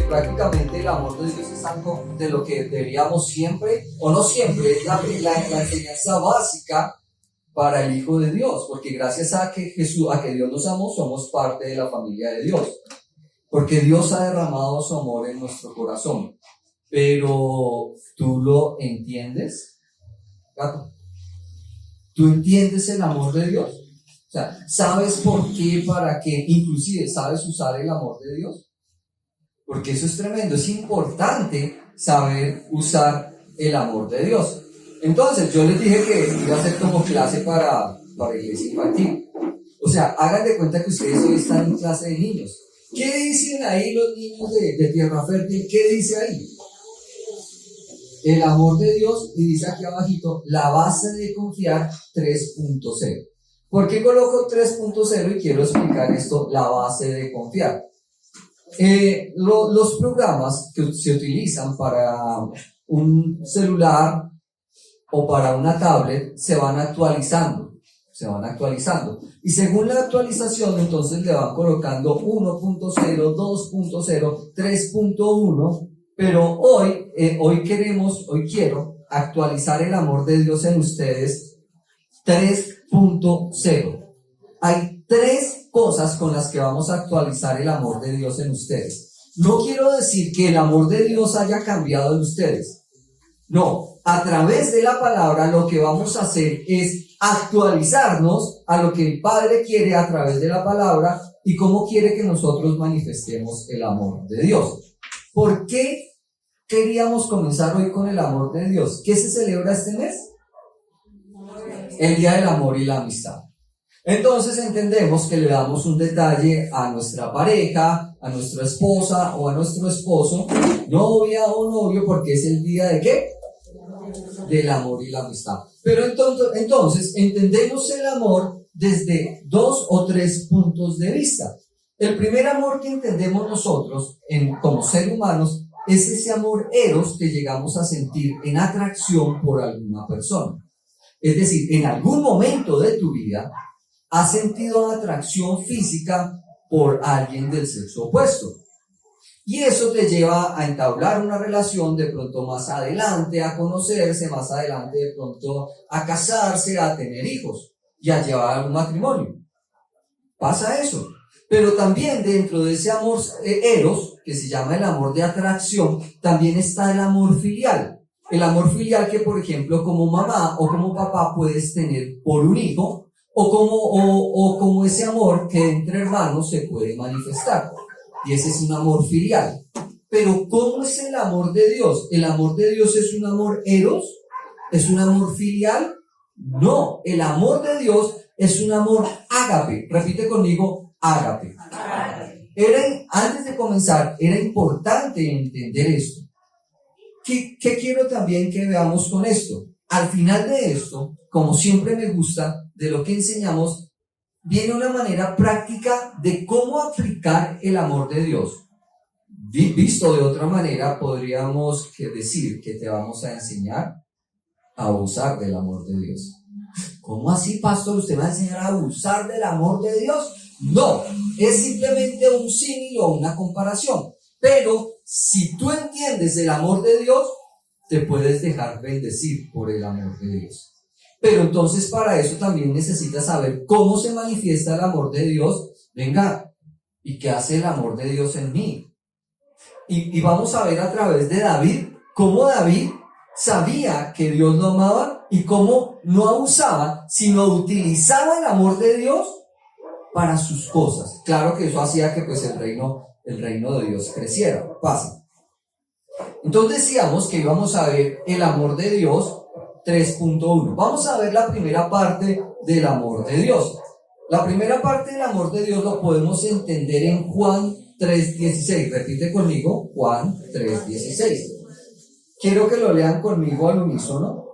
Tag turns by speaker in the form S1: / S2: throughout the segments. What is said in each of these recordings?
S1: prácticamente el amor de Dios es algo de lo que deberíamos siempre, o no siempre, es la enseñanza básica para el Hijo de Dios, porque gracias a que Dios nos amó, somos parte de la familia de Dios, porque Dios ha derramado su amor en nuestro corazón. Pero, ¿tú lo entiendes, Gato? ¿Tú entiendes el amor de Dios? O sea, ¿sabes por qué, para qué? Inclusive, ¿sabes usar el amor de Dios? Porque eso es tremendo, es importante saber usar el amor de Dios. Entonces, yo les dije que iba a hacer como clase para iglesia infantil. O sea, hagan de cuenta que ustedes hoy están en clase de niños. ¿Qué dicen ahí los niños de Tierra Fértil? ¿Qué dice ahí? El amor de Dios, y dice aquí abajito, la base de confiar 3.0. ¿Por qué coloco 3.0? Y quiero explicar esto, la base de confiar. Los programas que se utilizan para un celular o para una tablet se van actualizando. Y según la actualización, entonces le van colocando 1.0, 2.0, 3.1. Pero hoy quiero actualizar el amor de Dios en ustedes 3.0. Hay 3 cosas con las que vamos a actualizar el amor de Dios en ustedes. No quiero decir que el amor de Dios haya cambiado en ustedes. No, a través de la palabra lo que vamos a hacer es actualizarnos a lo que el Padre quiere a través de la palabra y cómo quiere que nosotros manifestemos el amor de Dios. ¿Por qué queríamos comenzar hoy con el amor de Dios? ¿Qué se celebra este mes? El Día del Amor y la Amistad. Entonces entendemos que le damos un detalle a nuestra pareja, a nuestra esposa o a nuestro esposo, novia o novio, porque es el día de ¿qué? Del amor y la amistad. Pero entonces entendemos el amor desde 2 o 3 puntos de vista. El primer amor que entendemos nosotros como seres humanos es ese amor eros que llegamos a sentir en atracción por alguna persona. Es decir, en algún momento de tu vida has sentido atracción física por alguien del sexo opuesto. Y eso te lleva a entablar una relación de pronto más adelante, a conocerse, más adelante de pronto a casarse, a tener hijos y a llevar a un matrimonio. Pasa eso. Pero también dentro de ese amor eros, que se llama el amor de atracción, también está el amor filial. El amor filial que, por ejemplo, como mamá o como papá puedes tener por un hijo, o como ese amor que entre hermanos se puede manifestar. Y ese es un amor filial. Pero ¿cómo es el amor de Dios? ¿El amor de Dios es un amor eros? ¿Es un amor filial? No, el amor de Dios es un amor ágape. Repite conmigo, ágape. Antes de comenzar, era importante entender esto. ¿Qué quiero también que veamos con esto? Al final de esto, como siempre me gusta, de lo que enseñamos, viene una manera práctica de cómo aplicar el amor de Dios. Visto de otra manera, podríamos decir que te vamos a enseñar a abusar del amor de Dios. ¿Cómo así, pastor? ¿Usted me va a enseñar a abusar del amor de Dios? No, es simplemente un símil o una comparación. Pero si tú entiendes el amor de Dios, te puedes dejar bendecir por el amor de Dios. Pero entonces para eso también necesitas saber cómo se manifiesta el amor de Dios. Venga, ¿y qué hace el amor de Dios en mí? Y vamos a ver a través de David, cómo David sabía que Dios lo amaba y cómo no abusaba, sino utilizaba el amor de Dios para sus cosas. Claro que eso hacía que pues el reino de Dios creciera. Pasa. Entonces decíamos que íbamos a ver el amor de Dios 3.1. Vamos a ver la primera parte del amor de Dios. La primera parte del amor de Dios lo podemos entender en Juan 3.16. Repite conmigo, Juan 3.16. Quiero que lo lean conmigo al unísono.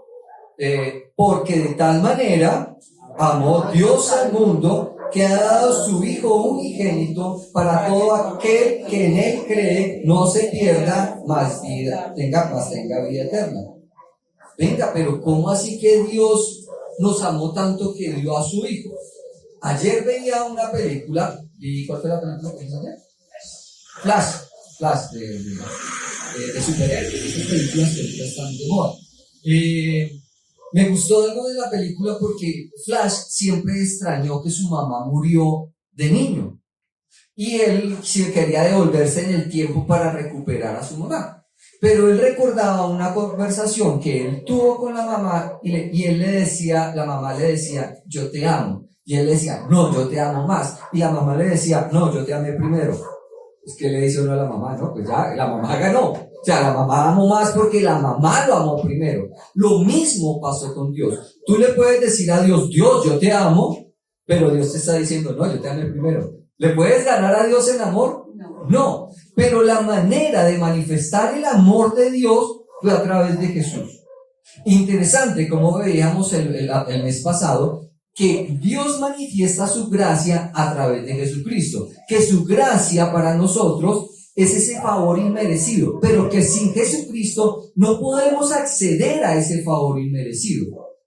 S1: Porque de tal manera amó Dios al mundo que ha dado su Hijo unigénito para todo aquel que en Él cree no se pierda, mas tenga vida eterna. Venga, pero ¿cómo así que Dios nos amó tanto que dio a su Hijo? Ayer veía una película, ¿y cuál fue la película que vimos ayer? Flash. Flash, de superhéroes, esas películas que ahorita están de moda. Me gustó algo de la película porque Flash siempre extrañó que su mamá murió de niño y él sí quería devolverse en el tiempo para recuperar a su mamá. Pero él recordaba una conversación que él tuvo con la mamá y él le decía, la mamá le decía, yo te amo. Y él le decía, no, yo te amo más. Y la mamá le decía, no, yo te amé primero. Es que le dice uno a la mamá, no, pues ya, la mamá ganó. O sea, la mamá amó más porque la mamá lo amó primero. Lo mismo pasó con Dios. Tú le puedes decir a Dios, Dios, yo te amo, pero Dios te está diciendo, no, yo te amé primero. ¿Le puedes ganar a Dios en amor? No. Pero la manera de manifestar el amor de Dios fue a través de Jesús. Interesante, como veíamos el mes pasado, que Dios manifiesta su gracia a través de Jesucristo, que su gracia para nosotros es ese favor inmerecido, pero que sin Jesucristo no podemos acceder a ese favor inmerecido.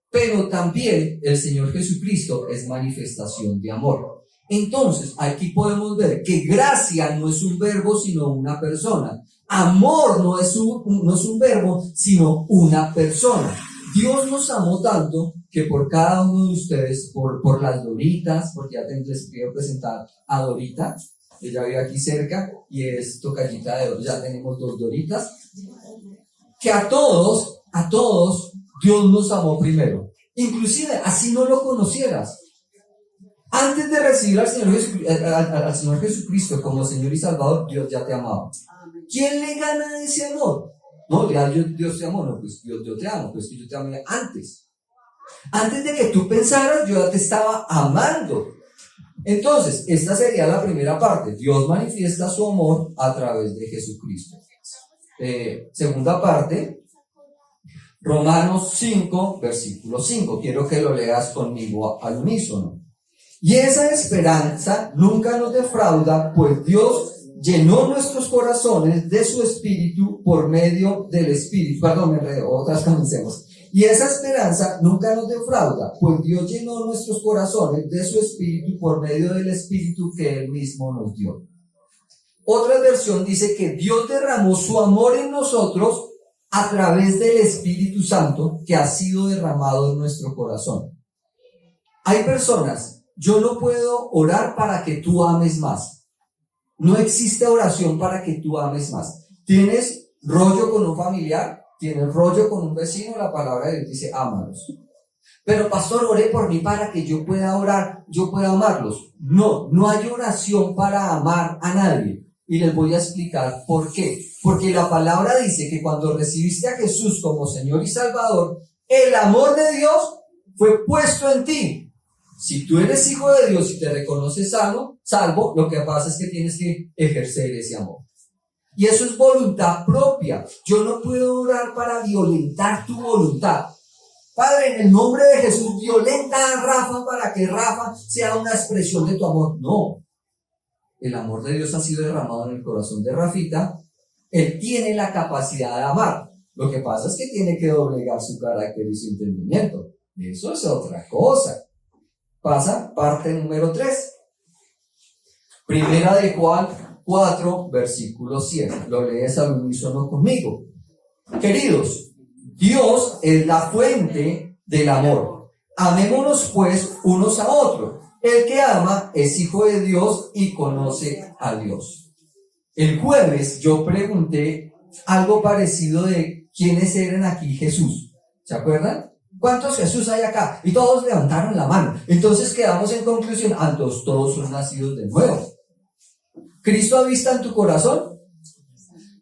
S1: Pero también el Señor Jesucristo es manifestación de amor. Entonces, aquí podemos ver que gracia no es un verbo, sino una persona. Amor no es un verbo, sino una persona. Dios nos amó tanto que por cada uno de ustedes, por las Doritas, porque ya les quiero presentar a Dorita, ella vive aquí cerca y es tocallita de oro, ya tenemos 2 Doritas, que a todos, Dios nos amó primero, inclusive así no lo conocieras. Antes de recibir al Señor Jesucristo como Señor y Salvador, Dios ya te amaba. ¿Quién le gana ese amor? No, ya Dios te amó, no, pues yo te amo, pues que yo te amé antes. Antes de que tú pensaras, yo ya te estaba amando. Entonces, esta sería la primera parte. Dios manifiesta su amor a través de Jesucristo. Segunda parte, Romanos 5, versículo 5. Quiero que lo leas conmigo al unísono. Y esa esperanza nunca nos defrauda, pues Dios llenó nuestros corazones de su Espíritu por medio del Espíritu. Perdón, otras comencemos. Y esa esperanza nunca nos defrauda, pues Dios llenó nuestros corazones de su Espíritu por medio del Espíritu que Él mismo nos dio. Otra versión dice que Dios derramó su amor en nosotros a través del Espíritu Santo que ha sido derramado en nuestro corazón. Hay personas, yo no puedo orar para que tú ames más. No existe oración para que tú ames más. Tienes rollo con un familiar, tienes rollo con un vecino, la palabra de Dios dice, ámalos. Pero pastor, oré por mí para que yo pueda orar, yo pueda amarlos. No hay oración para amar a nadie. Y les voy a explicar por qué. Porque la palabra dice que cuando recibiste a Jesús como Señor y Salvador, el amor de Dios fue puesto en ti. Si tú eres hijo de Dios y te reconoces salvo, lo que pasa es que tienes que ejercer ese amor. Y eso es voluntad propia. Yo no puedo orar para violentar tu voluntad. Padre, en el nombre de Jesús, violenta a Rafa para que Rafa sea una expresión de tu amor. No. El amor de Dios ha sido derramado en el corazón de Rafita. Él tiene la capacidad de amar. Lo que pasa es que tiene que doblegar su carácter y su entendimiento. Eso es otra cosa. Pasa parte número 3. Primera de Juan 4, versículo 7. Lo lees al unísono conmigo. Queridos, Dios es la fuente del amor. Amémonos pues unos a otros. El que ama es hijo de Dios y conoce a Dios. El jueves yo pregunté algo parecido de quiénes eran aquí Jesús. ¿Se acuerdan? ¿Cuántos Jesús hay acá? Y todos levantaron la mano. Entonces quedamos en conclusión, todos son nacidos de nuevo. ¿Cristo habita en tu corazón?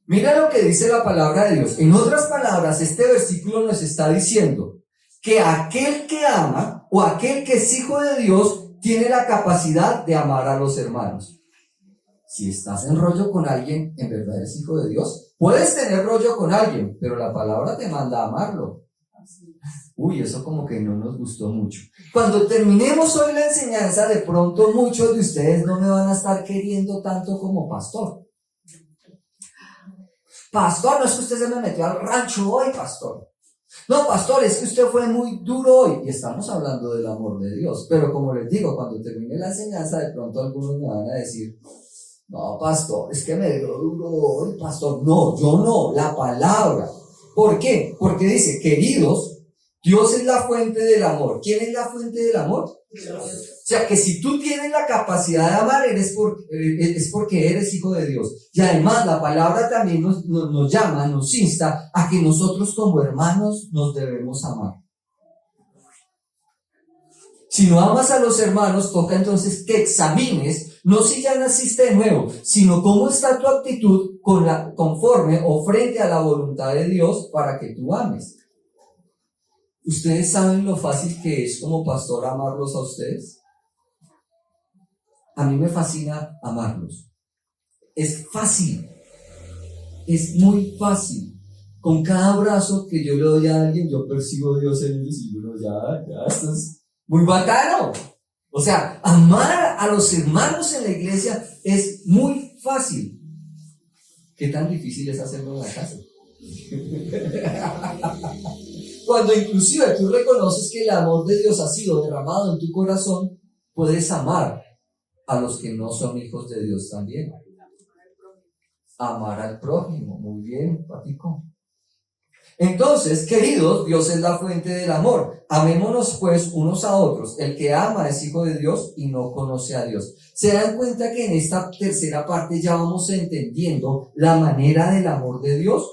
S1: Mira lo que dice la palabra de Dios. En otras palabras, este versículo nos está diciendo que aquel que ama o aquel que es hijo de Dios tiene la capacidad de amar a los hermanos. Si estás en rollo con alguien, en verdad eres hijo de Dios. Puedes tener rollo con alguien, pero la palabra te manda a amarlo. Uy, eso como que no nos gustó mucho. Cuando terminemos hoy la enseñanza, de pronto muchos de ustedes no me van a estar queriendo tanto como pastor. Pastor, no es que usted se me metió al rancho hoy, pastor. No, pastor, es que usted fue muy duro hoy. Y estamos hablando del amor de Dios. Pero como les digo, cuando termine la enseñanza, de pronto algunos me van a decir, No, pastor, es que me dio duro hoy, pastor. No, yo no, la palabra. ¿Por qué? Porque dice, queridos, Dios es la fuente del amor. ¿Quién es la fuente del amor? Dios. O sea, que si tú tienes la capacidad de amar, es porque eres hijo de Dios. Y además, la palabra también nos llama, nos insta a que nosotros como hermanos nos debemos amar. Si no amas a los hermanos, toca entonces que examines, no si ya naciste de nuevo, sino cómo está tu actitud conforme o frente a la voluntad de Dios para que tú ames. ¿Ustedes saben lo fácil que es como pastor amarlos a ustedes? A mí me fascina amarlos. Es fácil. Es muy fácil. Con cada abrazo que yo le doy a alguien, yo percibo a Dios en ellos y bueno, ya, esto es muy bacano. O sea, amar a los hermanos en la iglesia es muy fácil. ¿Qué tan difícil es hacerlo en la casa? Cuando inclusive tú reconoces que el amor de Dios ha sido derramado en tu corazón, puedes amar a los que no son hijos de Dios también. Amar al prójimo. Muy bien, Patico. Entonces, queridos, Dios es la fuente del amor. Amémonos pues unos a otros. El que ama es hijo de Dios y no conoce a Dios. ¿Se dan cuenta que en esta tercera parte ya vamos entendiendo la manera del amor de Dios?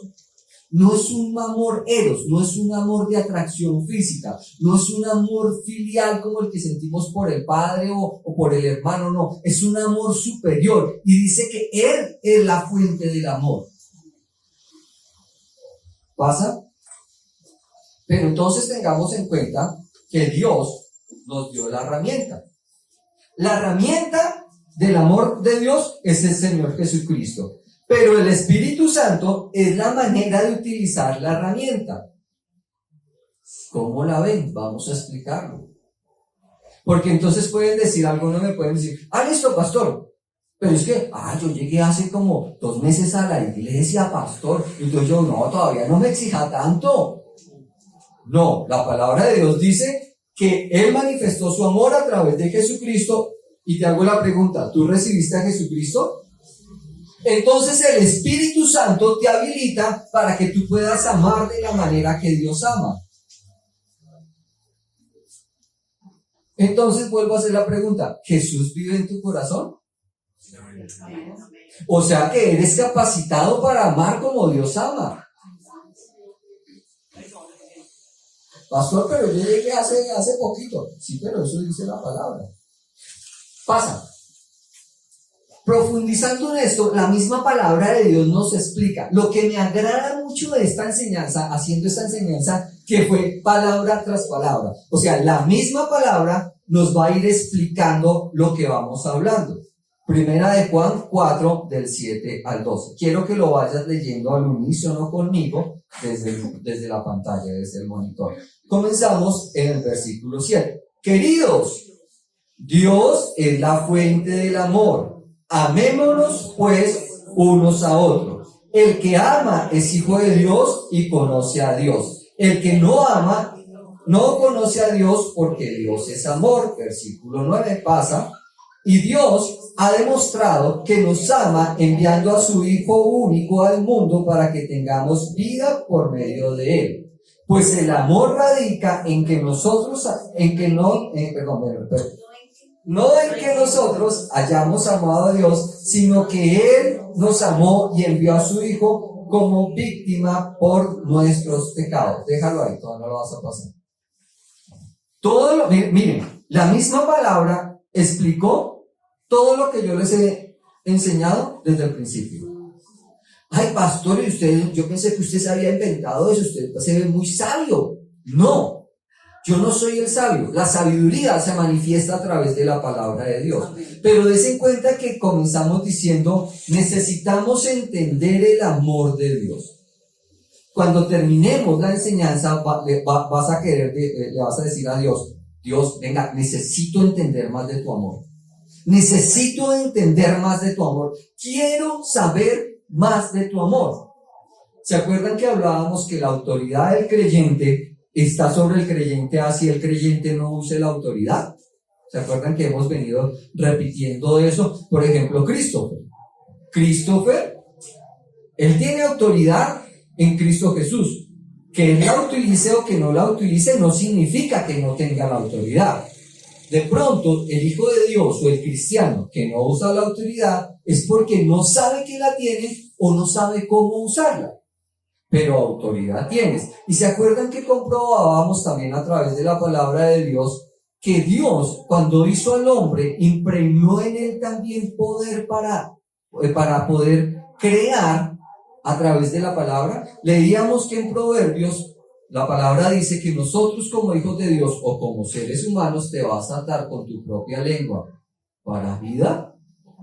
S1: No es un amor eros, no es un amor de atracción física, no es un amor filial como el que sentimos por el padre o por el hermano, no. Es un amor superior y dice que Él es la fuente del amor. ¿Pasa? Pero entonces tengamos en cuenta que Dios nos dio la herramienta. La herramienta del amor de Dios es el Señor Jesucristo. Pero el Espíritu Santo es la manera de utilizar la herramienta. ¿Cómo la ven? Vamos a explicarlo. Porque entonces pueden decir algo, no me pueden decir, listo, pastor. Pero es que, yo llegué hace como 2 meses a la iglesia, pastor. Y entonces yo, no, todavía no me exija tanto. No, la palabra de Dios dice que Él manifestó su amor a través de Jesucristo. Y te hago la pregunta, ¿tú recibiste a Jesucristo? Entonces el Espíritu Santo te habilita para que tú puedas amar de la manera que Dios ama. Entonces vuelvo a hacer la pregunta, ¿Jesús vive en tu corazón? O sea que eres capacitado para amar como Dios ama. Pastor, pero yo llegué hace poquito. Sí, pero eso dice la palabra. Pasa. Profundizando en esto, la misma palabra de Dios nos explica. Lo que me agrada mucho de esta enseñanza, haciendo esta enseñanza, que fue palabra tras palabra. O sea, la misma palabra nos va a ir explicando lo que vamos hablando. Primera de Juan 4, del 7 al 12. Quiero que lo vayas leyendo al unísono conmigo desde la pantalla, desde el monitor. Comenzamos en el versículo 7. Queridos, Dios es la fuente del amor. Amémonos pues unos a otros. El que ama es hijo de Dios y conoce a Dios. El que no ama no conoce a Dios porque Dios es amor. Versículo 9 pasa. Y Dios ha demostrado que nos ama enviando a su Hijo único al mundo para que tengamos vida por medio de Él. Pues el amor radica en que nosotros, no en que nosotros hayamos amado a Dios, sino que Él nos amó y envió a su Hijo como víctima por nuestros pecados. Déjalo ahí, todavía no lo vas a pasar. Miren, la misma palabra explicó todo lo que yo les he enseñado desde el principio. Pastor, y usted, yo pensé que usted se había inventado eso, usted se ve muy sabio. No, yo no soy el sabio. La sabiduría se manifiesta a través de la palabra de Dios. Pero des en cuenta que comenzamos diciendo, necesitamos entender el amor de Dios. Cuando terminemos la enseñanza, le vas a decir a Dios, Dios, venga, necesito entender más de tu amor. Necesito entender más de tu amor. Quiero saber más de tu amor. ¿Se acuerdan que hablábamos que la autoridad del creyente está sobre el creyente así el creyente no use la autoridad? ¿Se acuerdan que hemos venido repitiendo eso? Por ejemplo, Cristo. Christopher, él tiene autoridad en Cristo Jesús. Que él la utilice o que no la utilice no significa que no tenga la autoridad. De pronto, el Hijo de Dios o el cristiano que no usa la autoridad es porque no sabe que la tiene o no sabe cómo usarla. Pero autoridad tienes. Y se acuerdan que comprobábamos también a través de la palabra de Dios que Dios, cuando hizo al hombre, impregnó en él también poder para poder crear a través de la palabra. Leíamos que en Proverbios la palabra dice que nosotros como hijos de Dios o como seres humanos te vas a atar con tu propia lengua para vida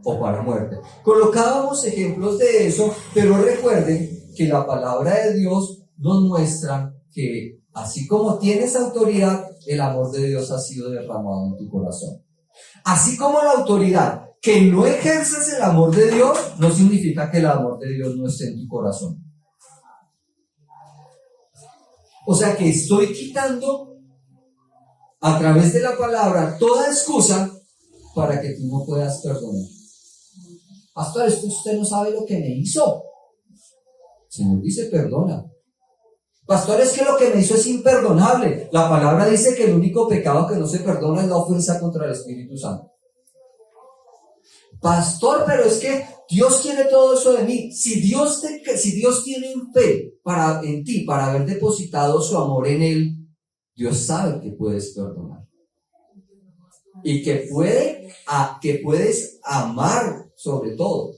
S1: o para muerte. Colocábamos ejemplos de eso, pero recuerden que la palabra de Dios nos muestra que así como tienes autoridad, el amor de Dios ha sido derramado en tu corazón. Así como la autoridad, que no ejerces el amor de Dios, no significa que el amor de Dios no esté en tu corazón. O sea que estoy quitando a través de la palabra toda excusa para que tú no puedas perdonar. Pastor, es que usted no sabe lo que me hizo. El Señor dice, perdona. Pastor, es que lo que me hizo es imperdonable. La palabra dice que el único pecado que no se perdona es la ofensa contra el Espíritu Santo. Pastor, pero es que Dios quiere todo eso de mí. Si Dios tiene un fe en ti, para haber depositado su amor en él, Dios sabe que puedes perdonar. Y que puedes amar sobre todo.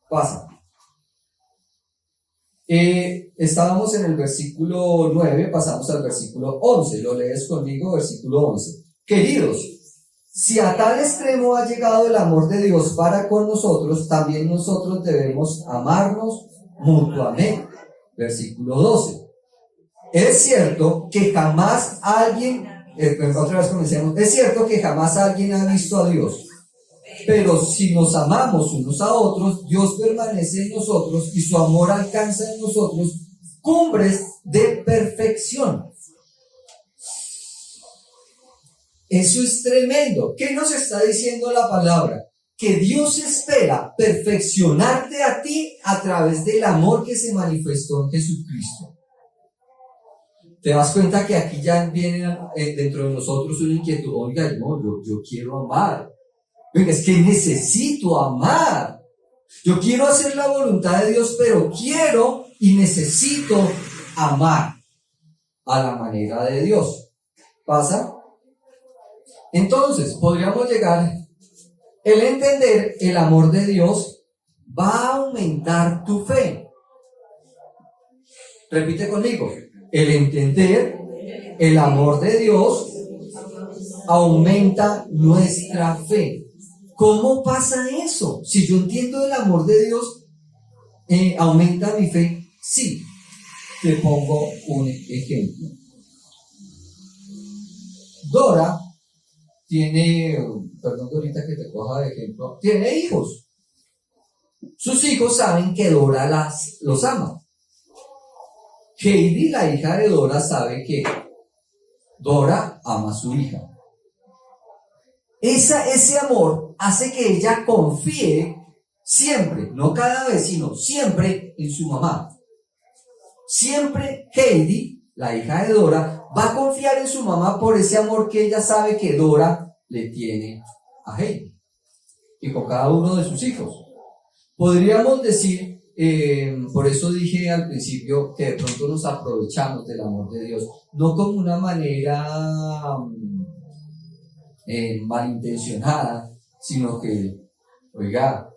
S1: Pasa. Estábamos en el versículo 9, pasamos al versículo 11. Lo lees conmigo, versículo 11. Queridos, si a tal extremo ha llegado el amor de Dios para con nosotros, también nosotros debemos amarnos mutuamente. Versículo 12. Es cierto que jamás alguien, otra vez comencemos, es cierto que jamás alguien ha visto a Dios. Pero si nos amamos unos a otros, Dios permanece en nosotros y su amor alcanza en nosotros cumbres de perfección. Eso es tremendo. ¿Qué nos está diciendo la palabra? Que Dios espera perfeccionarte a ti a través del amor que se manifestó en Jesucristo. ¿Te das cuenta que aquí ya viene dentro de nosotros una inquietud? Oiga, no, yo quiero amar. Oiga, es que necesito amar. Yo quiero hacer la voluntad de Dios, pero quiero y necesito amar a la manera de Dios. ¿Pasa? Entonces, podríamos llegar, el entender el amor de Dios va a aumentar tu fe. Repite conmigo, el entender el amor de Dios aumenta nuestra fe. ¿Cómo pasa eso? Si yo entiendo el amor de Dios, ¿aumenta mi fe? Sí. Te pongo un ejemplo. Dora tiene, perdón Dorita que te coja de ejemplo, tiene hijos. Sus hijos saben que Dora los ama. Heidi, la hija de Dora, sabe que Dora ama a su hija. Ese amor hace que ella confíe siempre, no cada vez, sino siempre en su mamá. Siempre Heidi, la hija de Dora, va a confiar en su mamá por ese amor que ella sabe que Dora le tiene a Heidi y con cada uno de sus hijos. Podríamos decir, por eso dije al principio que de pronto nos aprovechamos del amor de Dios, no como una manera malintencionada, sino que, oiga,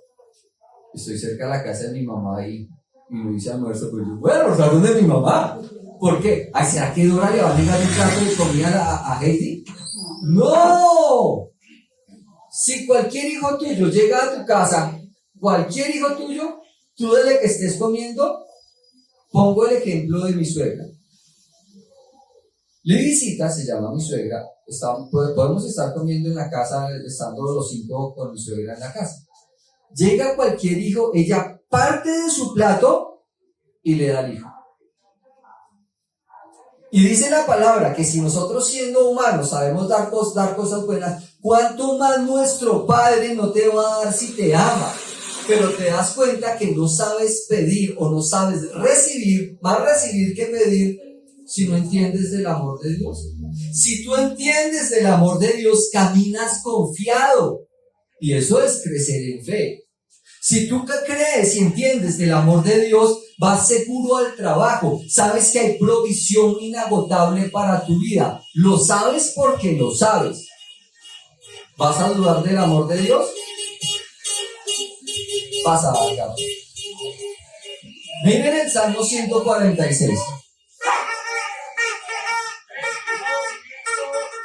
S1: estoy cerca de la casa de mi mamá y lo hice almuerzo, pues yo voy a almorzar donde mi mamá. ¿Por qué? Ay, ¿será que Dora le va a negar un plato de comida a Heidi? ¡No! Si cualquier hijo tuyo llega a tu casa, cualquier hijo tuyo, tú desde que estés comiendo, pongo el ejemplo de mi suegra. Lidicita se llama mi suegra. Podemos estar comiendo en la casa, estando los 5 con mi suegra en la casa. Llega cualquier hijo, ella parte de su plato y le da al hijo. Y dice la palabra que si nosotros siendo humanos sabemos dar cosas buenas, ¿cuánto más nuestro Padre no te va a dar si te ama? pero te das cuenta que no sabes pedir o no sabes recibir, más recibir que pedir, si no entiendes del amor de Dios. Si tú entiendes del amor de Dios, caminas confiado. Y eso es crecer en fe. Si tú crees y entiendes del amor de Dios, vas seguro al trabajo. Sabes que hay provisión inagotable para tu vida. Lo sabes porque lo sabes. ¿Vas a dudar del amor de Dios? Pasa, acá. Miren el Salmo 146.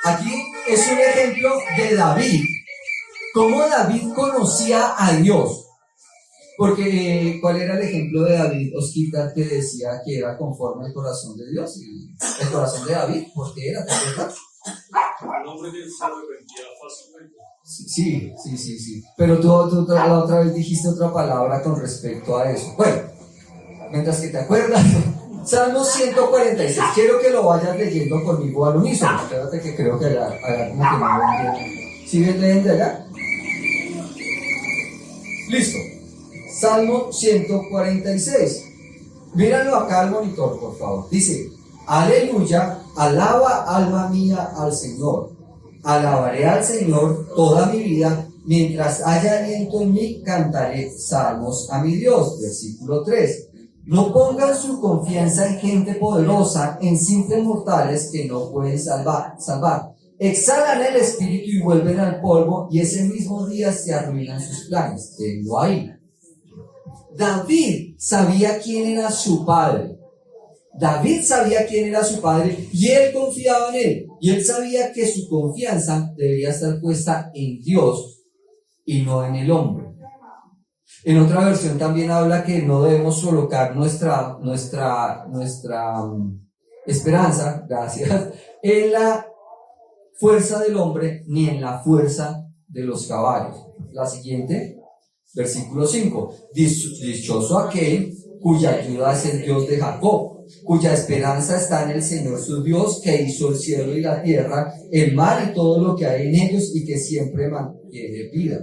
S1: Aquí es un ejemplo de David. Cómo David conocía a Dios. Porque, ¿cuál era el ejemplo de David, Osquita, que decía que era conforme al corazón de Dios? El corazón de David, ¿por qué era? ¿Te acuerdas?
S2: El hombre que se arrepentía fácilmente.
S1: Sí. Pero tú la otra vez dijiste otra palabra con respecto a eso. Bueno, mientras que te acuerdas, Salmo 146. Quiero que lo vayas leyendo conmigo al unísono. Espérate que creo que allá como que no lo entiendo. ¿Sí ven leyendo allá? Listo. Salmo 146. Míralo acá al monitor, por favor. Dice: aleluya, alaba alma mía al Señor. Alabaré al Señor toda mi vida. Mientras haya aliento en mí, cantaré salmos a mi Dios. Versículo 3. No pongan su confianza en gente poderosa, en simples mortales que no pueden salvar. Exhalan el espíritu y vuelven al polvo, y ese mismo día se arruinan sus planes. Tengo ahí. David sabía quién era su padre. Y él confiaba en él. Y él sabía que su confianza debería estar puesta en Dios y no en el hombre. En otra versión también habla que no debemos colocar nuestra esperanza, gracias, en la fuerza del hombre ni en la fuerza de los caballos. La siguiente, versículo 5. Dichoso aquel cuya ayuda es el Dios de Jacob, cuya esperanza está en el Señor su Dios, que hizo el cielo y la tierra, el mar y todo lo que hay en ellos, y que siempre mantiene vida.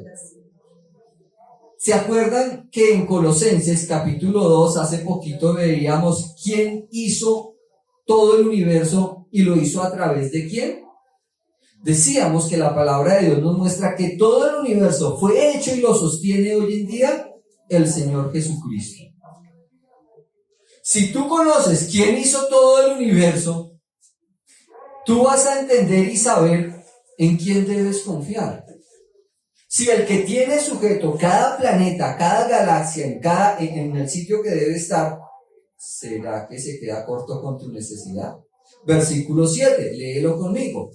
S1: ¿Se acuerdan que en Colosenses capítulo 2 hace poquito veíamos quién hizo todo el universo y lo hizo a través de quién? Decíamos que la palabra de Dios nos muestra que todo el universo fue hecho y lo sostiene hoy en día el Señor Jesucristo. Si tú conoces quién hizo todo el universo, tú vas a entender y saber en quién debes confiar. Si el que tiene sujeto cada planeta, cada galaxia, en el sitio que debe estar, ¿será que se queda corto con tu necesidad? Versículo 7, léelo conmigo.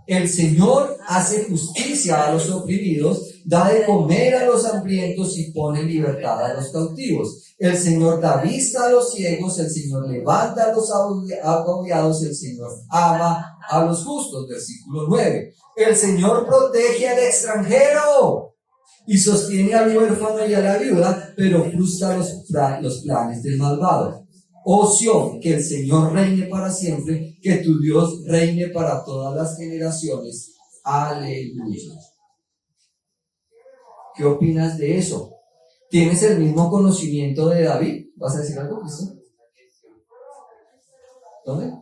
S1: El Señor hace justicia a los oprimidos, da de comer a los hambrientos y pone en libertad a los cautivos. El Señor da vista a los ciegos, el Señor levanta a los agobiados, el Señor ama a los justos. Versículo 9. El Señor protege al extranjero y sostiene al huérfano y a la viuda, pero frustra los planes del malvado. Oh Sión, que el Señor reine para siempre, que tu Dios reine para todas las generaciones. Aleluya. ¿Qué opinas de eso? ¿Tienes el mismo conocimiento de David? ¿Vas a decir algo, Cristo? ¿Dónde?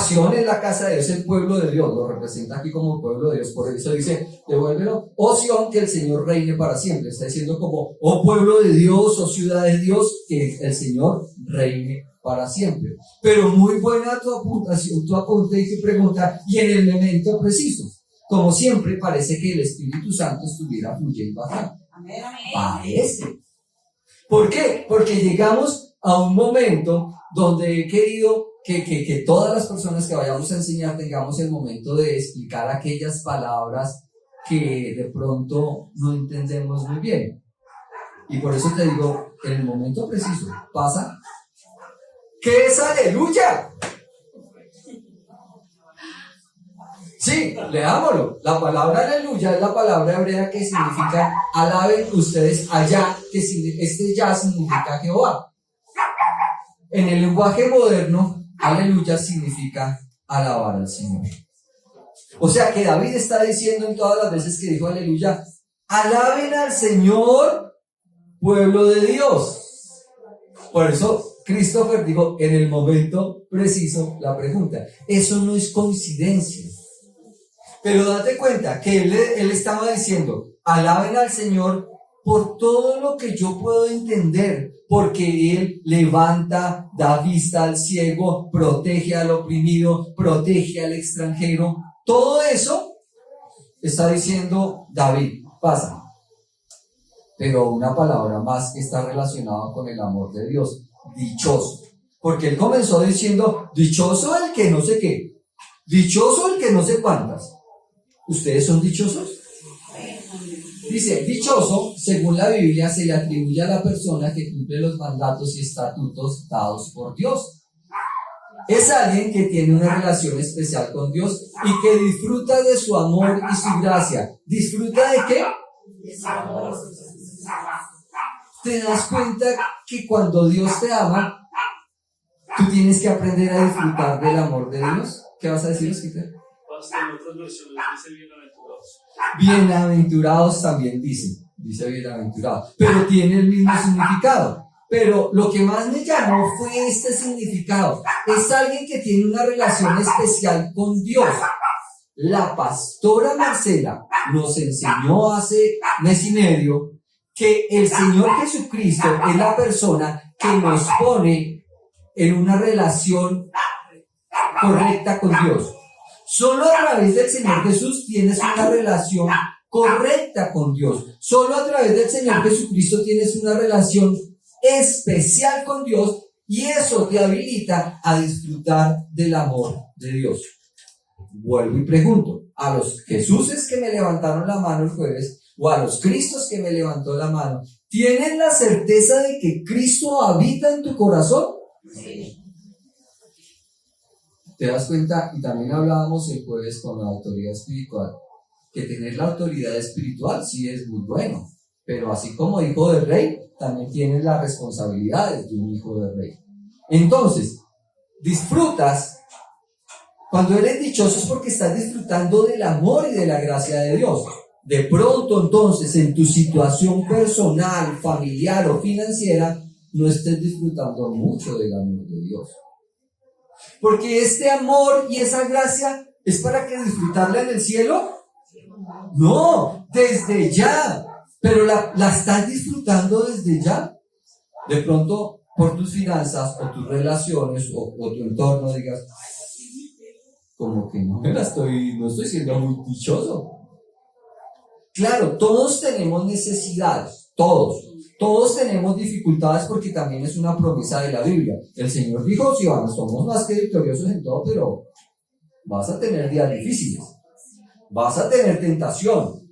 S1: Sión es la casa de Dios, el pueblo de Dios, lo representa aquí como pueblo de Dios, por eso dice, devuélvelo, oh Sión, que el Señor reine para siempre, está diciendo como, oh pueblo de Dios, oh ciudad de Dios, que el Señor reine para siempre. Pero muy buena tu apuntación, tu apunte y tu pregunta, y en el momento preciso, como siempre parece que el Espíritu Santo estuviera fluyendo acá.
S3: Amén.
S1: Parece. ¿Por qué? Porque llegamos a un momento donde he querido que todas las personas que vayamos a enseñar tengamos el momento de explicar aquellas palabras que de pronto no entendemos muy bien. Y por eso te digo, en el momento preciso, pasa. ¿Qué es aleluya? Sí, leámoslo. La palabra aleluya es la palabra hebrea que significa alaben ustedes allá, que este ya significa Jehová. En el lenguaje moderno, aleluya significa alabar al Señor. O sea que David está diciendo en todas las veces que dijo aleluya, Alaben al Señor, pueblo de Dios. Por eso Christopher dijo en el momento preciso la pregunta. Eso no es coincidencia. Pero date cuenta que él estaba diciendo, alaben al Señor por todo lo que yo puedo entender, porque Él levanta, da vista al ciego, protege al oprimido, protege al extranjero. Todo eso está diciendo David. Pasa. Pero una palabra más que está relacionada con el amor de Dios, dichoso. Porque él comenzó diciendo, dichoso el que no sé qué, dichoso el que no sé cuántas. ¿Ustedes son dichosos? Dice, dichoso, según la Biblia, se le atribuye a la persona que cumple los mandatos y estatutos dados por Dios. Es alguien que tiene una relación especial con Dios y que disfruta de su amor y su gracia. ¿Disfruta de qué? ¿Te das cuenta que cuando Dios te ama, tú tienes que aprender a disfrutar del amor de Dios? ¿Qué vas a decir, Oscar?
S2: En otras versiones dice bienaventurados.
S1: Bienaventurados también dice bienaventurados, pero tiene el mismo significado. Pero lo que más me llamó fue este significado. Es alguien que tiene una relación especial con Dios. La pastora Marcela nos enseñó hace mes y medio que el Señor Jesucristo es la persona que nos pone en una relación correcta con Dios. Solo a través del Señor Jesús tienes una relación correcta con Dios. Solo a través del Señor Jesucristo tienes una relación especial con Dios y eso te habilita a disfrutar del amor de Dios. Vuelvo y pregunto, a los Jesuses que me levantaron la mano el jueves o a los Cristos que me levantó la mano, ¿tienen la certeza de que Cristo habita en tu corazón? Sí. ¿Te das cuenta? Y también hablábamos el jueves con la autoridad espiritual, que tener la autoridad espiritual sí es muy bueno, pero así como hijo del rey, también tienes las responsabilidades de un hijo del rey. Entonces, disfrutas, cuando eres dichoso es porque estás disfrutando del amor y de la gracia de Dios. De pronto, entonces, en tu situación personal, familiar o financiera, no estés disfrutando mucho del amor de Dios. Porque este amor y esa gracia es para que disfrutarla en el cielo. No, desde ya. Pero la estás disfrutando desde ya. De pronto, por tus finanzas o tus relaciones o tu entorno, digas, como que no estoy siendo muy dichoso. Claro, todos tenemos necesidades, todos tenemos dificultades porque también es una promesa de la Biblia. El Señor dijo, sí, vamos, somos más que victoriosos en todo, pero vas a tener días difíciles, vas a tener tentación.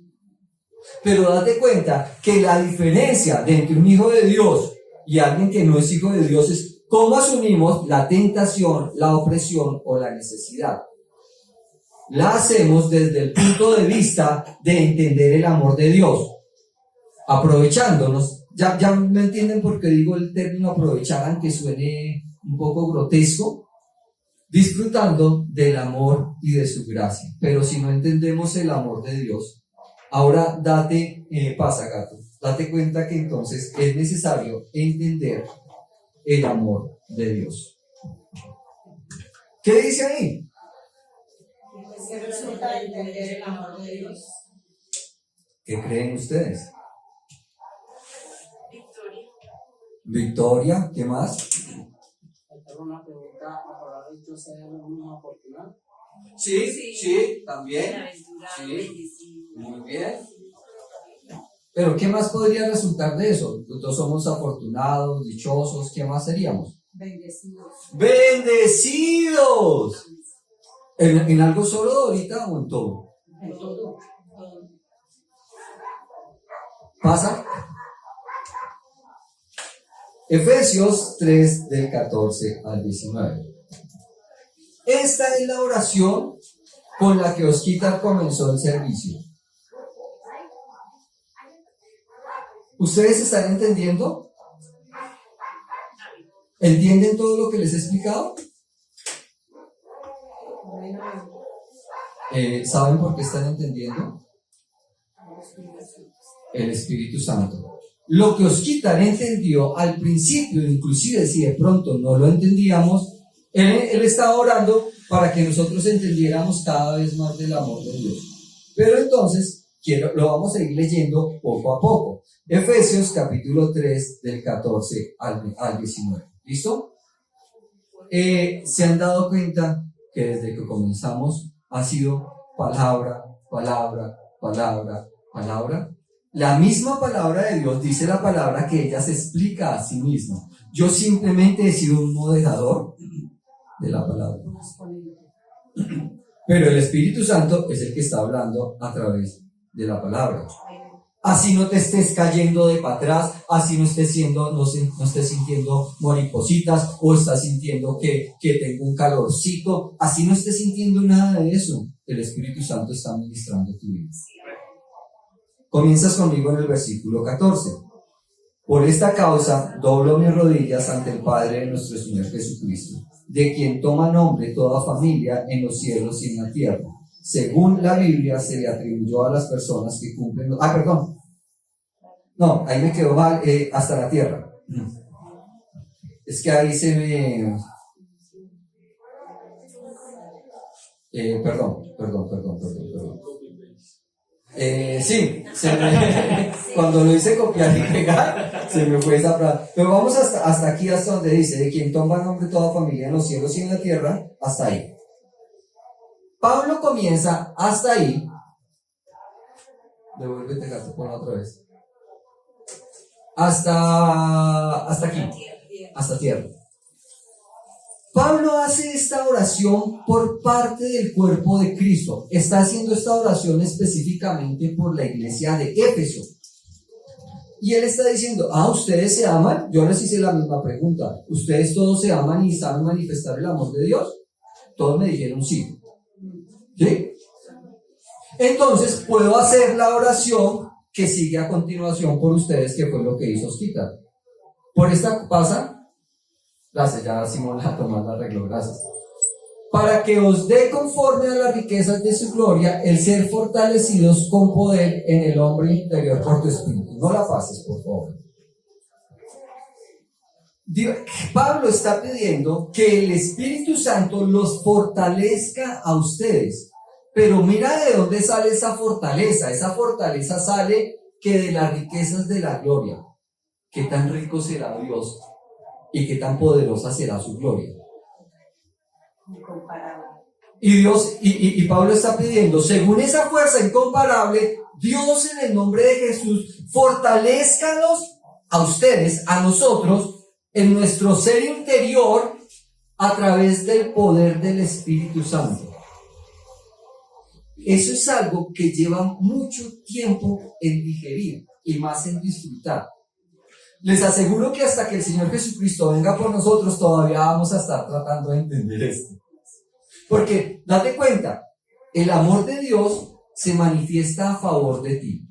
S1: Pero date cuenta que la diferencia de entre un hijo de Dios y alguien que no es hijo de Dios es cómo asumimos la tentación, la opresión o la necesidad. La hacemos desde el punto de vista de entender el amor de Dios, aprovechándonos. Ya me entienden por qué digo el término aprovechar, aunque suene un poco grotesco, disfrutando del amor y de su gracia. Pero si no entendemos el amor de Dios, ahora date cuenta que entonces es necesario entender el amor de Dios. ¿Qué dice ahí?
S3: ¿Qué resulta entender el amor de Dios?
S1: ¿Qué creen ustedes?
S4: Victoria.
S1: Victoria, ¿qué más?
S4: Hacer una pregunta, ¿la palabra dicho sea una oportunidad?
S1: Sí, también. Sí, muy bien. Pero ¿qué más podría resultar de eso? Nosotros somos afortunados, dichosos, ¿qué más seríamos?
S3: Bendecidos.
S1: ¡Bendecidos! ¿En algo solo ahorita o en todo?
S3: En todo.
S1: ¿Pasa? Efesios 3, del 14 al 19. Esta es la oración con la que Osquitar comenzó el servicio. ¿Ustedes están entendiendo? ¿Entienden todo lo que les he explicado? ¿Saben por qué están entendiendo? el Espíritu Santo. Lo que Osquitar entendió al principio, inclusive si de pronto no lo entendíamos, él estaba orando para que nosotros entendiéramos cada vez más del amor de Dios. Pero entonces, lo vamos a ir leyendo poco a poco. Efesios capítulo 3 del 14 al 19. ¿Listo? Se han dado cuenta que desde que comenzamos ha sido palabra, palabra, palabra, palabra. La misma palabra de Dios dice la palabra que ella se explica a sí misma. Yo simplemente he sido un moderador de la palabra. Pero el Espíritu Santo es el que está hablando a través de la palabra. Así no te estés cayendo de para atrás, así no estés sintiendo maripositas o estás sintiendo que tengo un calorcito, así no estés sintiendo nada de eso. El Espíritu Santo está ministrando tu vida. Comienzas conmigo en el versículo 14. Por esta causa doblo mis rodillas ante el Padre de nuestro Señor Jesucristo, de quien toma nombre toda familia en los cielos y en la tierra. Según la Biblia se le atribuyó a las personas que cumplen... No, ahí me quedó mal, hasta la tierra. Es que ahí se me... Perdón. Sí, cuando lo hice copiar y pegar, se me fue esa frase. Pero vamos hasta aquí, hasta donde dice, de quien toma nombre toda familia en los cielos y en la tierra, hasta ahí. Pablo comienza hasta ahí. Devuélvete, gato, pon otra vez. Hasta aquí, hasta tierra. Pablo hace esta oración por parte del cuerpo de Cristo. Está haciendo esta oración específicamente por la iglesia de Éfeso. Y él está diciendo, ¿ustedes se aman? Yo les hice la misma pregunta. ¿Ustedes todos se aman y saben manifestar el amor de Dios? Todos me dijeron sí. ¿Sí? Entonces puedo hacer la oración que sigue a continuación por ustedes, que fue lo que hizo Osquitar. Por esta pasa. Gracias, ya Simón la Tomás la arregló, gracias. Para que os dé conforme a las riquezas de su gloria el ser fortalecidos con poder en el hombre interior por tu espíritu. No la pases, por favor. Pablo está pidiendo que el Espíritu Santo los fortalezca a ustedes. Pero mira de dónde sale esa fortaleza. Esa fortaleza sale que de las riquezas de la gloria. ¿Qué tan rico será Dios? ¿Y qué tan poderosa será su gloria?
S3: Incomparable.
S1: Y Dios, y Pablo está pidiendo, según esa fuerza incomparable, Dios en el nombre de Jesús, fortalezcanos a ustedes, a nosotros, en nuestro ser interior, a través del poder del Espíritu Santo. Eso es algo que lleva mucho tiempo en digerir y más en disfrutar. Les aseguro que hasta que el Señor Jesucristo venga por nosotros todavía vamos a estar tratando de entender esto. Porque, date cuenta, el amor de Dios se manifiesta a favor de ti.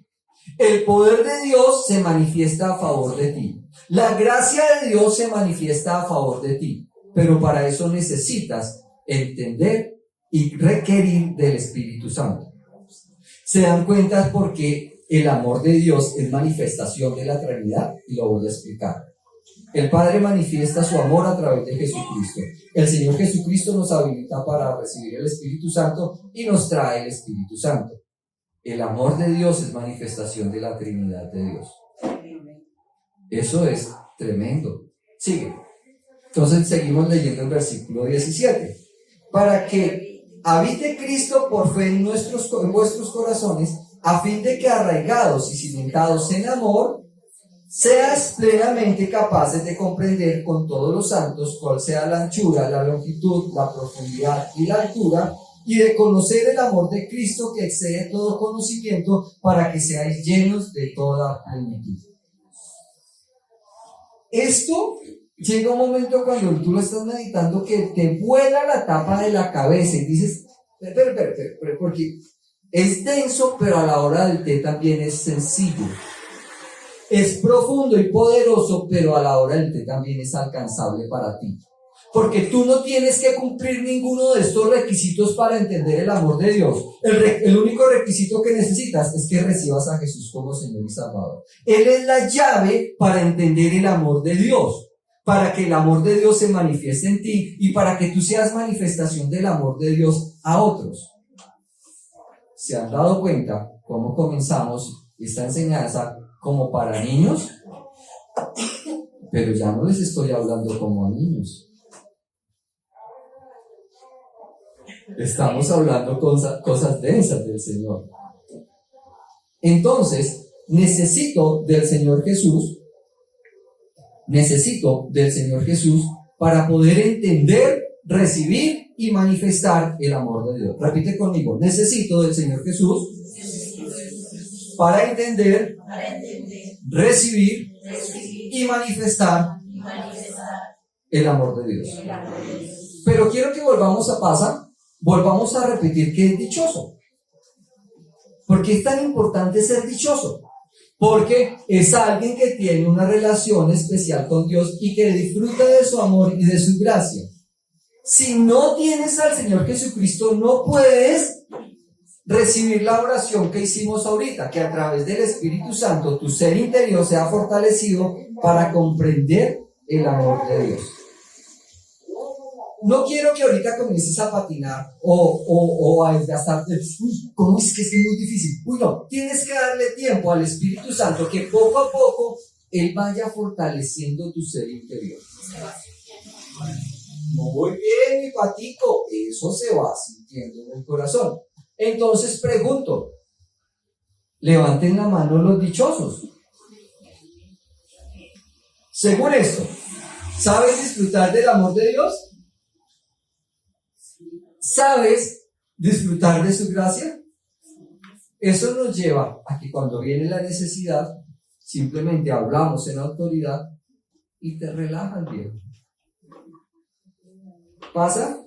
S1: El poder de Dios se manifiesta a favor de ti. La gracia de Dios se manifiesta a favor de ti. Pero para eso necesitas entender y requerir del Espíritu Santo. ¿Se dan cuenta porque el amor de Dios es manifestación de la Trinidad? Y lo voy a explicar. El Padre manifiesta su amor a través de Jesucristo. El Señor Jesucristo nos habilita para recibir el Espíritu Santo y nos trae el Espíritu Santo. El amor de Dios es manifestación de la Trinidad de Dios. Eso es tremendo. Sigue. Entonces seguimos leyendo el versículo 17. Para que habite Cristo por fe en vuestros corazones, a fin de que arraigados y cimentados en amor, seas plenamente capaces de comprender con todos los santos cuál sea la anchura, la longitud, la profundidad y la altura, y de conocer el amor de Cristo que excede todo conocimiento, para que seáis llenos de toda plenitud. Esto llega un momento cuando tú lo estás meditando que te vuela la tapa de la cabeza y dices, pero, porque es denso, pero a la hora del té también es sencillo. Es profundo y poderoso, pero a la hora del té también es alcanzable para ti. Porque tú no tienes que cumplir ninguno de estos requisitos para entender el amor de Dios. El único requisito que necesitas es que recibas a Jesús como Señor y Salvador. Él es la llave para entender el amor de Dios, para que el amor de Dios se manifieste en ti y para que tú seas manifestación del amor de Dios a otros. ¿Se han dado cuenta cómo comenzamos esta enseñanza como para niños? Pero ya no les estoy hablando como a niños. Estamos hablando cosas densas del Señor. Entonces, necesito del Señor Jesús para poder entender, recibir y manifestar el amor de Dios. Repite conmigo, necesito del Señor Jesús para entender, recibir y manifestar el amor de Dios. Pero quiero que volvamos a repetir que es dichoso. ¿Por qué es tan importante ser dichoso? Porque es alguien que tiene una relación especial con Dios y que disfruta de su amor y de su gracia. Si no tienes al Señor Jesucristo, no puedes recibir la oración que hicimos ahorita, que a través del Espíritu Santo tu ser interior sea fortalecido para comprender el amor de Dios. No quiero que ahorita comiences a patinar o a desgastarte. Uy, ¿cómo es que es muy difícil? Uy, no, tienes que darle tiempo al Espíritu Santo que poco a poco Él vaya fortaleciendo tu ser interior. Muy bien, mi patico, eso se va sintiendo en el corazón. Entonces pregunto, levanten la mano los dichosos. Según esto, ¿sabes disfrutar del amor de Dios? ¿Sabes disfrutar de su gracia? Eso nos lleva a que cuando viene la necesidad, simplemente hablamos en autoridad y te relajas, viejo. ¿Pasa?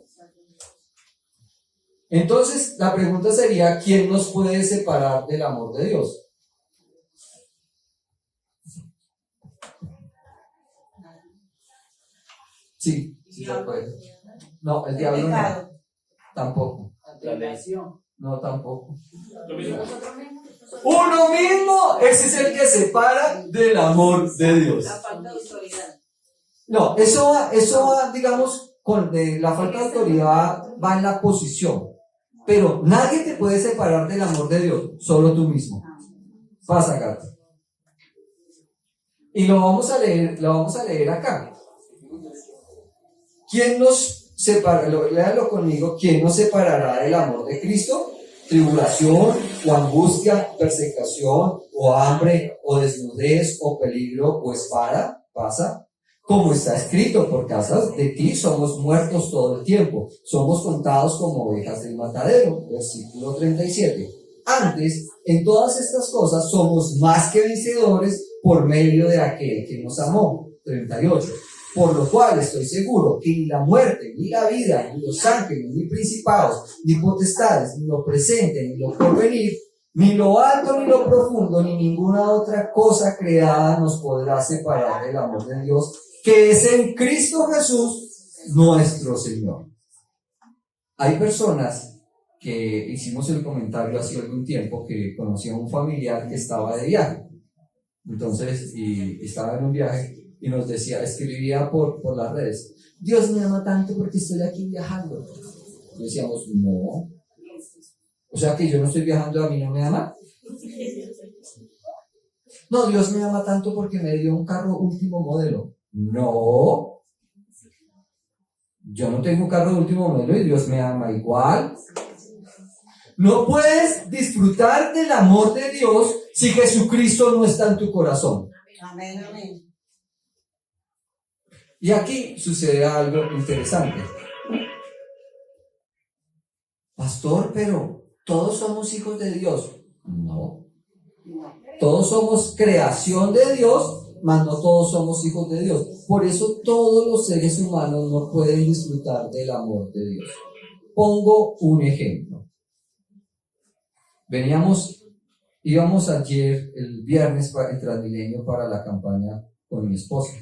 S1: Entonces, la pregunta sería, ¿quién nos puede separar del amor de Dios? Sí, sí se puede. No, el diablo no. Tampoco.
S4: La tentación.
S1: No, tampoco.
S2: Lo mismo.
S1: Uno mismo, ese es el que separa del amor de Dios.
S3: La falta de autoridad.
S1: No, eso va, digamos, la falta de autoridad va en la posición. Pero nadie te puede separar del amor de Dios, solo tú mismo. Pasa, gato. Y lo vamos a leer acá. ¿Quién nos separa? Léalo conmigo. ¿Quién nos separará del amor de Cristo? Tribulación, o angustia, persecución, o hambre, o desnudez, o peligro, o espada. Pasa. Como está escrito, por causa de ti somos muertos todo el tiempo, somos contados como ovejas del matadero. Versículo 37. Antes, en todas estas cosas somos más que vencedores por medio de aquel que nos amó. 38. Por lo cual estoy seguro que ni la muerte, ni la vida, ni los ángeles, ni principados, ni potestades, ni lo presente, ni lo porvenir, ni lo alto, ni lo profundo, ni ninguna otra cosa creada nos podrá separar del amor de Dios, que es en Cristo Jesús, nuestro Señor. Hay personas que hicimos el comentario hace algún tiempo que conocía a un familiar que estaba de viaje. Entonces, y estaba en un viaje y nos decía, escribía por las redes, Dios me ama tanto porque estoy aquí viajando. Y decíamos, no. O sea que yo no estoy viajando, a mí no me ama. No, Dios me ama tanto porque me dio un carro último modelo. No, yo no tengo un carro de último modelo y Dios me ama igual. No puedes disfrutar del amor de Dios si Jesucristo no está en tu corazón.
S3: Amén, amén.
S1: Y aquí sucede algo interesante. Pastor, pero todos somos hijos de Dios. No. Todos somos creación de Dios, mas no todos somos hijos de Dios. Por eso todos los seres humanos no pueden disfrutar del amor de Dios. Pongo un ejemplo. Íbamos ayer, el viernes, en Transmilenio para la campaña con mi esposa.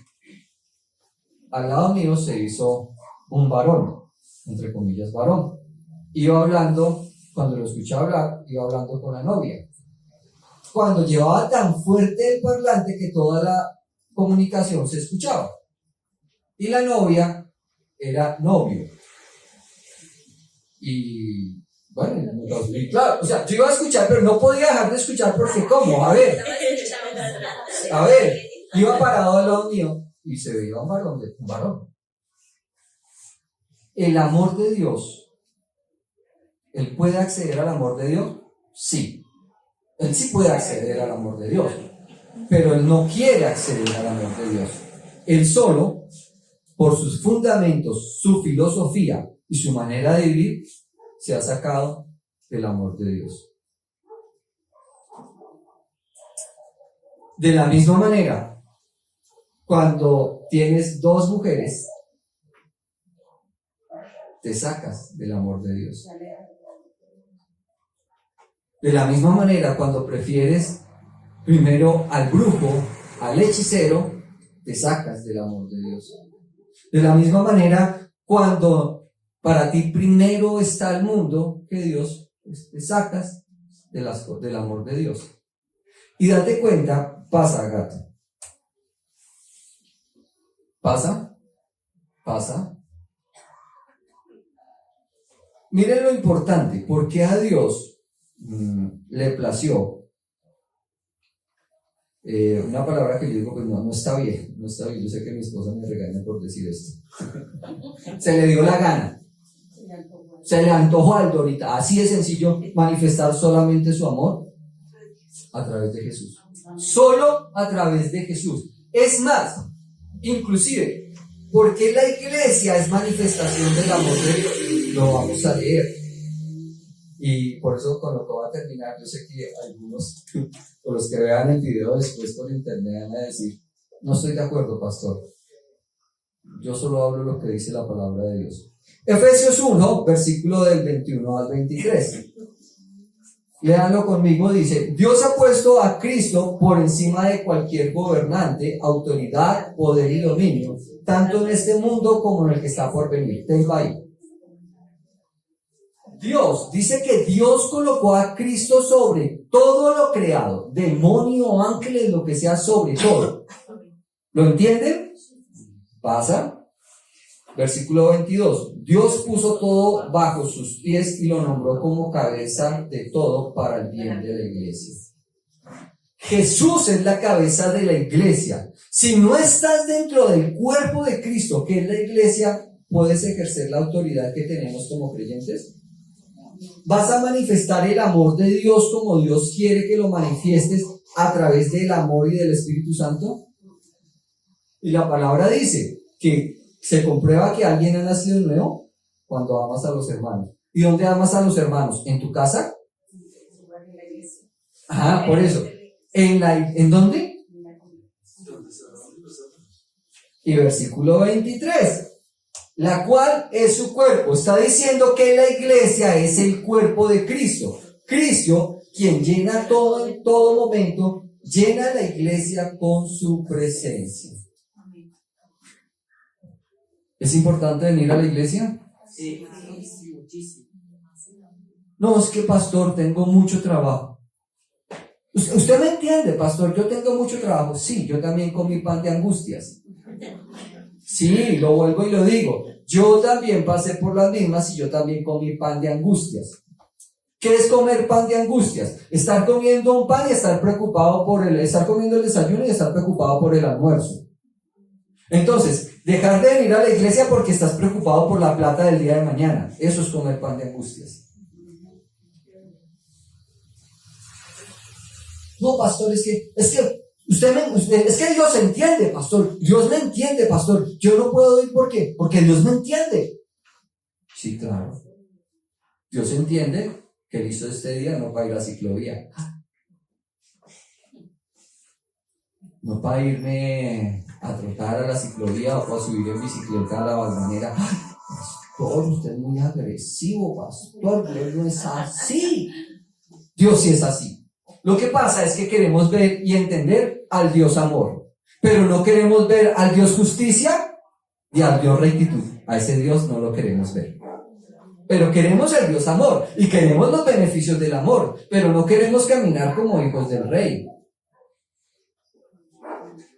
S1: Al lado mío se hizo un varón, entre comillas varón. Iba hablando, cuando lo escuchaba hablar, iba hablando con la novia. Cuando llevaba tan fuerte el parlante que toda la comunicación se escuchaba. Y la novia era novio. Y bueno, y claro, o sea, yo iba a escuchar, pero no podía dejar de escuchar porque ¿cómo? A ver, iba parado al lado mío y se veía un varón. El amor de Dios, ¿él puede acceder al amor de Dios? Sí. Él sí puede acceder al amor de Dios, pero él no quiere acceder al amor de Dios. Él solo, por sus fundamentos, su filosofía y su manera de vivir, se ha sacado del amor de Dios. De la misma manera, cuando tienes dos mujeres, te sacas del amor de Dios. De la misma manera, cuando prefieres primero al brujo, al hechicero, te sacas del amor de Dios. De la misma manera, cuando para ti primero está el mundo que Dios, pues te sacas del amor de Dios. Y date cuenta, pasa, gato. Pasa. Miren lo importante, porque a Dios le plació una palabra que yo digo, pues no está bien, yo sé que mi esposa me regaña por decir esto. Se le dio la gana, se le antojó algo ahorita, así de sencillo, manifestar solamente su amor a través de Jesús, solo a través de Jesús. Es más, inclusive, porque la iglesia es manifestación del amor de Dios, lo vamos a leer. Y por eso con lo que voy a terminar, yo sé que algunos, o los que vean el video después por internet, van a decir, no estoy de acuerdo, pastor. Yo solo hablo lo que dice la palabra de Dios. Efesios 1, versículo del 21 al 23. Léanlo conmigo, dice, Dios ha puesto a Cristo por encima de cualquier gobernante, autoridad, poder y dominio, tanto en este mundo como en el que está por venir. Tengo ahí. Dios, dice que Dios colocó a Cristo sobre todo lo creado, demonio, ángeles, lo que sea, sobre todo. ¿Lo entienden? Pasa. Versículo 22. Dios puso todo bajo sus pies y lo nombró como cabeza de todo para el bien de la iglesia. Jesús es la cabeza de la iglesia. Si no estás dentro del cuerpo de Cristo, que es la iglesia, ¿puedes ejercer la autoridad que tenemos como creyentes? ¿Vas a manifestar el amor de Dios como Dios quiere que lo manifiestes a través del amor y del Espíritu Santo? Y la palabra dice que se comprueba que alguien ha nacido nuevo cuando amas a los hermanos. ¿Y dónde amas a los hermanos? ¿En tu casa? Ajá, por eso. ¿En dónde? Y versículo 23. La cual es su cuerpo. Está diciendo que la iglesia es el cuerpo de Cristo. Cristo, quien llena todo en todo momento, llena la iglesia con su presencia. ¿Es importante venir a la iglesia?
S4: Sí, muchísimo.
S1: No, es que pastor, tengo mucho trabajo. Usted me entiende, pastor, yo tengo mucho trabajo. Sí, yo también comí pan de angustias. Sí, lo vuelvo y lo digo. Yo también pasé por las mismas y yo también comí pan de angustias. ¿Qué es comer pan de angustias? Estar comiendo un pan y estar preocupado estar comiendo el desayuno y estar preocupado por el almuerzo. Entonces, dejar de venir a la iglesia porque estás preocupado por la plata del día de mañana. Eso es comer pan de angustias. No, pastor, es que Dios entiende, pastor. Dios me entiende, pastor. Yo no puedo ir, ¿por qué? Porque Dios me entiende. Sí, claro. Dios entiende que Él hizo este día no para ir a ciclovía. No para irme a trotar a la ciclovía o a subir en bicicleta a la balvanera. Pastor, usted es muy agresivo, pastor. Dios no es así. Dios sí es así. Lo que pasa es que queremos ver y entender al Dios amor, pero no queremos ver al Dios justicia. y al Dios rectitud. A ese Dios no lo queremos ver. Pero queremos el Dios amor y queremos los beneficios del amor, pero no queremos caminar como hijos del rey.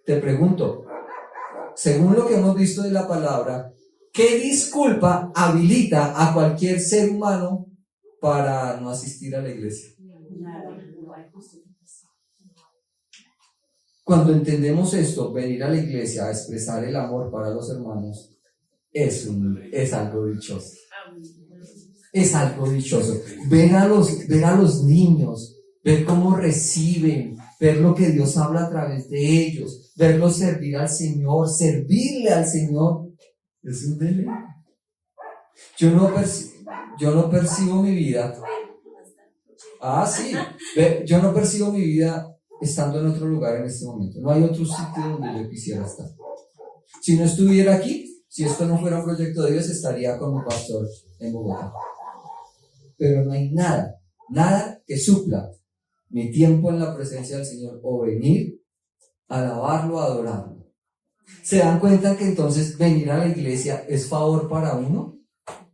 S1: Te pregunto, según lo que hemos visto de la palabra, ¿qué disculpa habilita a cualquier ser humano para no asistir a la iglesia? Cuando entendemos esto, venir a la iglesia a expresar el amor para los hermanos es algo dichoso. Es algo dichoso. Ver a los niños, ver cómo reciben, ver lo que Dios habla a través de ellos, verlos servir al Señor, servirle al Señor, es un deleite. Yo no percibo mi vida. Yo no percibo mi vida estando en otro lugar en este momento. No hay otro sitio donde yo quisiera estar. Si no estuviera aquí, si esto no fuera un proyecto de Dios, estaría con mi pastor en Bogotá. Pero no hay nada que supla mi tiempo en la presencia del Señor o venir a alabarlo, a adorarlo. ¿Se dan cuenta que entonces venir a la iglesia es favor para uno?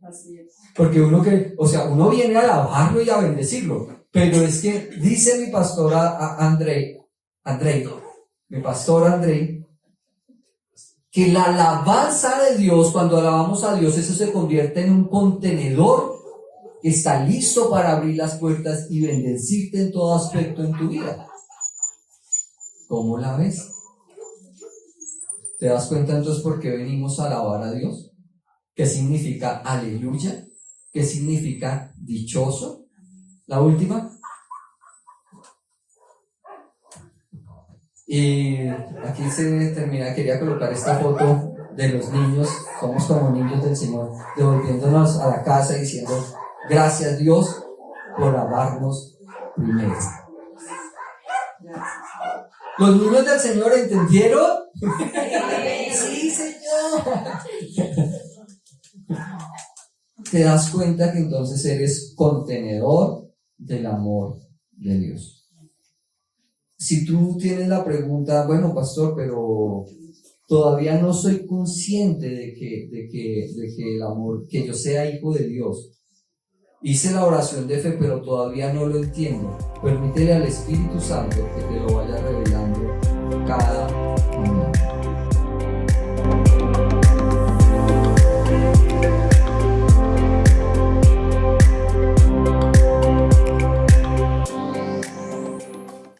S3: Así es.
S1: Porque uno viene a alabarlo y a bendecirlo, pero es que dice mi pastora Andrei, mi pastor Andrei, que la alabanza de Dios, cuando alabamos a Dios, eso se convierte en un contenedor que está listo para abrir las puertas y bendecirte en todo aspecto en tu vida. ¿Cómo la ves? ¿Te das cuenta entonces por qué venimos a alabar a Dios? ¿Qué significa aleluya? ¿Qué significa dichoso? La última. Y aquí se termina. Quería colocar esta foto de los niños. Somos como niños del Señor, devolviéndonos a la casa diciendo: gracias Dios por amarnos primero. ¿Los niños del Señor entendieron? Sí, Señor. Te das cuenta que entonces eres contenedor del amor de Dios. Si tú tienes la pregunta, bueno, pastor, pero todavía no soy consciente de que el amor, que yo sea hijo de Dios. Hice la oración de fe, pero todavía no lo entiendo. Permítele al Espíritu Santo que te lo vaya a revelar.